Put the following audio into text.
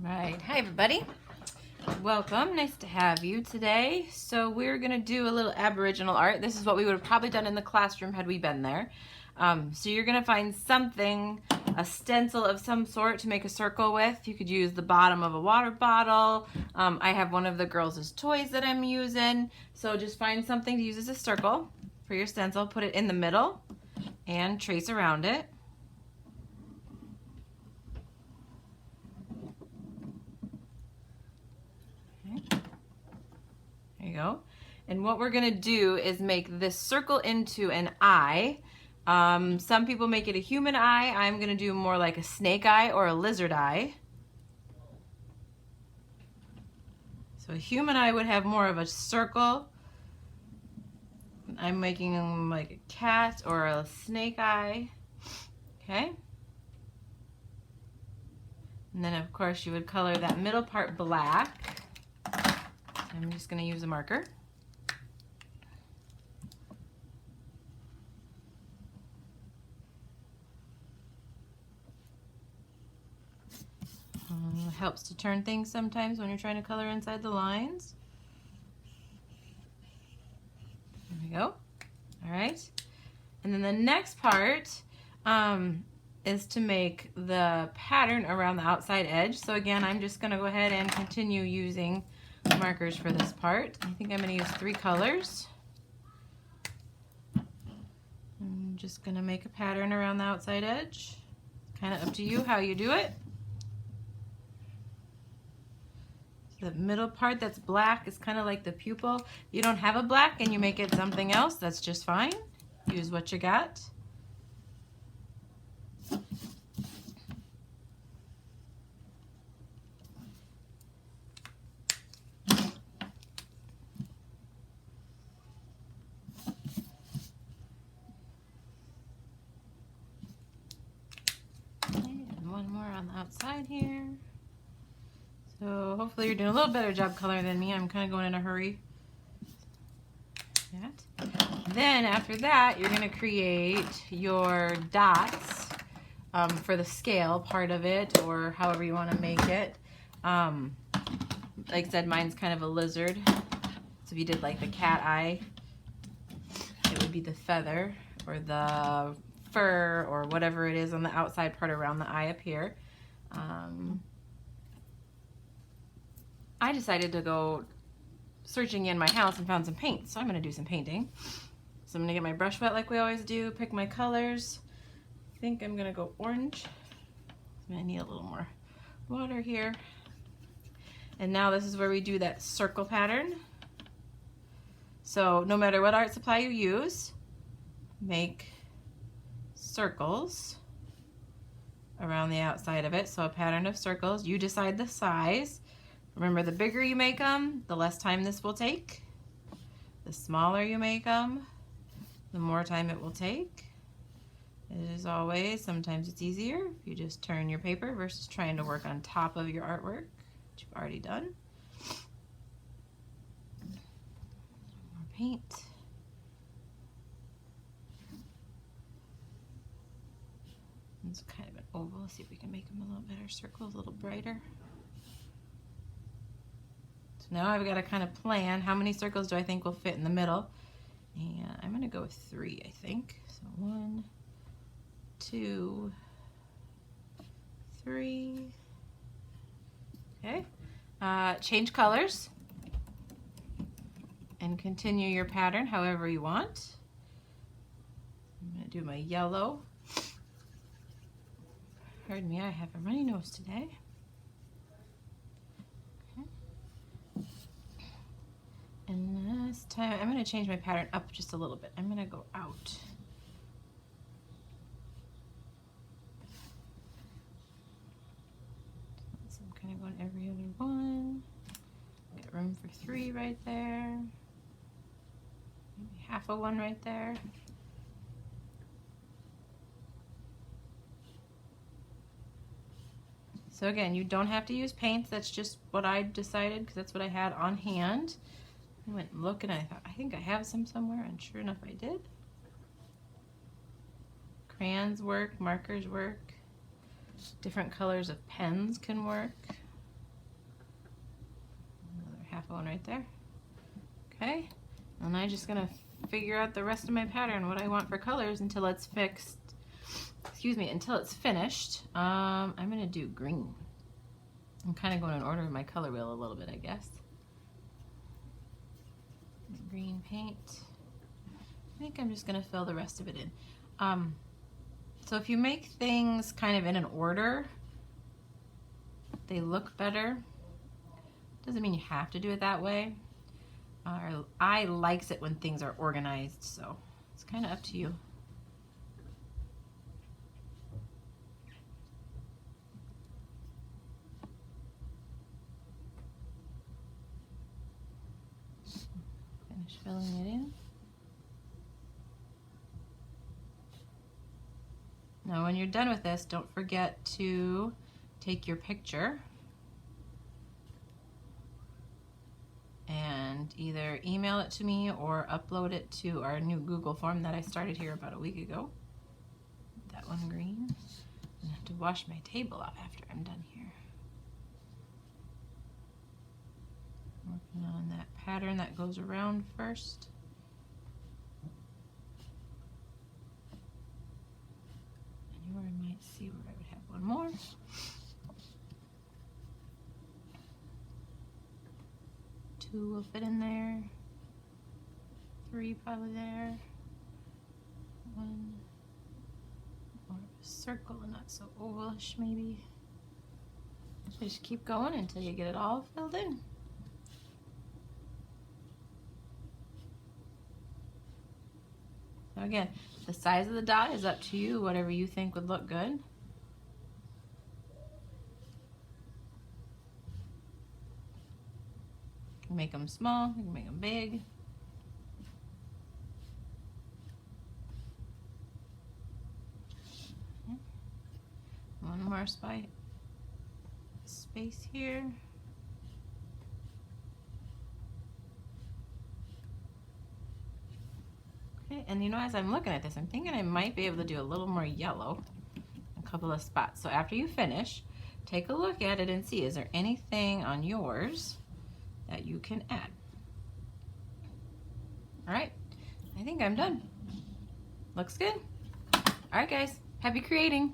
Right. Hi, everybody. Welcome. Nice to have you today. So we're going to do a little Aboriginal art. This is what we would have probably done in the classroom had we been there. So you're going to find something, a stencil of some sort to make a circle with. You could use the bottom of a water bottle. I have one of the girls' toys that I'm using. So just find something to use as a circle for your stencil. Put it in the middle and trace around it. There you go. And what we're going to do is make this circle into an eye. Some people make it a human eye. I'm going to do more like a snake eye or a lizard eye. So a human eye would have more of a circle. I'm making them like a cat or a snake eye. Okay. And then of course you would color that middle part black. I'm just going to use a marker. It helps to turn things sometimes when you're trying to color inside the lines. There we go. All right. And then the next part is to make the pattern around the outside edge. So again, I'm just going to go ahead and continue using markers for this part. I think I'm going to use 3 colors. I'm just going to make a pattern around the outside edge. Kind of up to you how you do it. The middle part that's black is kind of like the pupil. If you don't have a black and you make it something else, that's just fine. Use what you got. And one more on the outside here. So hopefully you're doing a little better job coloring than me. I'm kind of going in a hurry. Then after that, you're going to create your dots for the scale part of it, or however you want to make it. Like I said, mine's kind of a lizard. So if you did like the cat eye, it would be the feather or the fur or whatever it is on the outside part around the eye up here. I decided to go searching in my house and found some paint, so I'm going to do some painting. So I'm going to get my brush wet like we always do, pick my colors. I think I'm going to go orange. I'm going to need a little more water here. And now this is where we do that circle pattern. So no matter what art supply you use, make circles around the outside of it. So a pattern of circles. You decide the size. Remember, the bigger you make them, the less time this will take. The smaller you make them, the more time it will take. As always, sometimes it's easier if you just turn your paper versus trying to work on top of your artwork, which you've already done. More paint. It's kind of an oval. Let's see if we can make them a little better. Circles a little brighter. So now I've got to kind of plan how many circles do I think will fit in the middle. And I'm going to go with 3, I think. So 1, 2, 3. Okay. Change colors and continue your pattern however you want. I'm going to do my yellow. Pardon me, I have a runny nose today. And this time, I'm going to change my pattern up just a little bit. I'm going to go out. So I'm kind of going every other one. Got room for 3 right there. Maybe half a one right there. So again, you don't have to use paints. That's just what I decided because that's what I had on hand. I went looking and I thought, I think I have some somewhere, and sure enough I did. Crayons work, markers work, different colors of pens can work. half of one right there. Okay, and I'm just gonna figure out the rest of my pattern, what I want for colors until it's fixed. Excuse me, until it's finished. I'm gonna do green. I'm kind of going in order of my color wheel a little bit, I guess. Green paint. I think I'm just gonna fill the rest of it in. So if you make things kind of in an order, they look better. Doesn't mean you have to do it that way. I likes it when things are organized, so it's kind of up to you. Finish filling it in. Now when you're done with this, don't forget to take your picture and either email it to me or upload it to our new Google form that I started here about a week ago. That one green. I have to wash my table off after I'm done here. Working on that pattern that goes around first. Anywhere I might see where I would have one more. 2 will fit in there. 3 probably there. 1 more of a circle and not so ovalish maybe. Just keep going until you get it all filled in. So again, the size of the dot is up to you, whatever you think would look good. You can make them small, you can make them big. One more space here. Okay, and you know, as I'm looking at this, I'm thinking I might be able to do a little more yellow, a couple of spots. So after you finish, take a look at it and see, is there anything on yours that you can add? All right, I think I'm done. Looks good. All right, guys, happy creating.